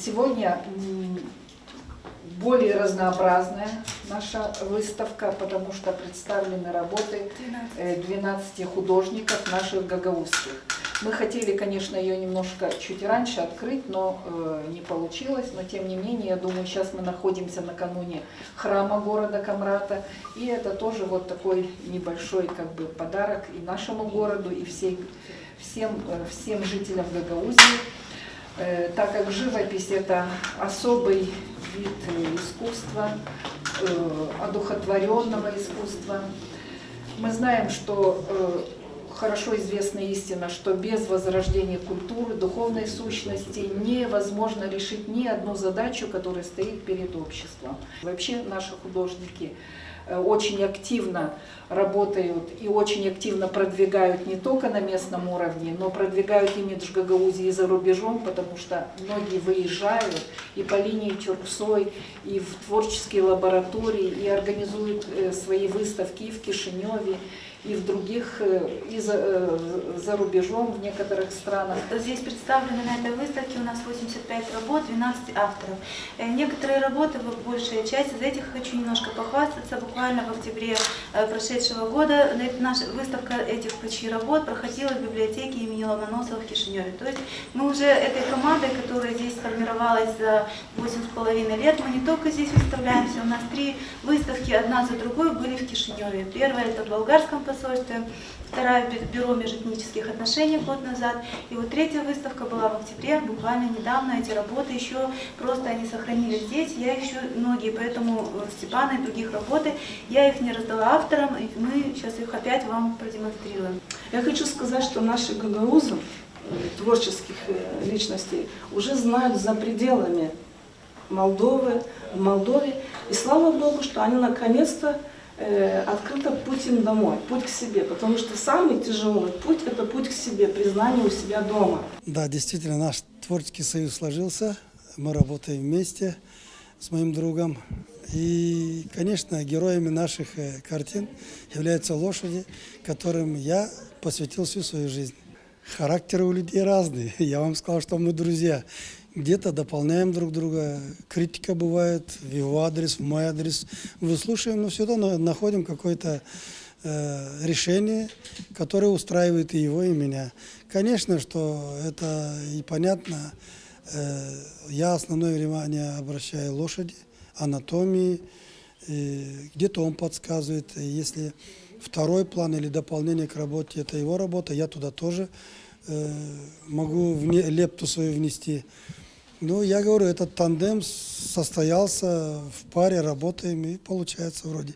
Сегодня более разнообразная наша выставка, потому что представлены работы 12 художников наших гагаузских. Мы хотели, конечно, ее немножко чуть раньше открыть, но не получилось. Но тем не менее, я думаю, сейчас мы находимся накануне храма города Камрата. И это тоже вот такой небольшой как бы подарок и нашему городу, и всем жителям Гагаузии. Так как живопись – это особый вид искусства, одухотворенного искусства. Мы знаем, что хорошо известна истина, что без возрождения культуры, духовной сущности невозможно решить ни одну задачу, которая стоит перед обществом. Вообще наши художники очень активно работают и очень активно продвигают не только на местном уровне, но продвигают имидж Гагаузии и за рубежом, потому что многие выезжают и по линии Тюрксой, и в творческие лаборатории, и организуют свои выставки и в Кишиневе, и в других, и за рубежом, в некоторых странах. Здесь представлены на этой выставке у нас 85 работ, 12 авторов. Некоторые работы, большая часть из этих хочу немножко похвастаться. Буквально в октябре прошедшего года наша выставка этих почти работ проходила в библиотеке имени Ломоносова в Кишиневе. То есть мы уже этой командой, которая здесь сформировалась за 8,5 лет, мы не только здесь выставляемся, у нас 3 выставки, одна за другой, были в Кишиневе. Первая – это в болгарском посольстве, вторая – бюро межэтнических отношений год назад, и вот 3-я выставка была в октябре, буквально недавно. Эти работы еще просто они сохранились здесь, я еще многие, поэтому Степана и других работы, я их не раздала авторам, и мы сейчас их опять вам продемонстрируем. Я хочу сказать, что наши гагаузы, творческих личностей, уже знают за пределами Молдовы, в Молдове, и слава Богу, что они наконец-то открыто путь им домой, путь к себе, потому что самый тяжелый путь – это путь к себе, признание у себя дома. Да, действительно, наш творческий союз сложился, мы работаем вместе с моим другом. И, конечно, героями наших картин являются лошади, которым я посвятил всю свою жизнь. Характеры у людей разные, я вам сказал, что мы друзья. Где-то дополняем друг друга, критика бывает в его адрес, в мой адрес. Выслушиваем, но всегда находим какое-то решение, которое устраивает и его, и меня. Конечно, что это и понятно. Я основное внимание обращаю лошади, анатомии. Где-то он подсказывает. Если второй план или дополнение к работе – это его работа, я туда тоже могу лепту свою внести. Ну, я говорю, этот тандем состоялся, в паре работаем и получается вроде.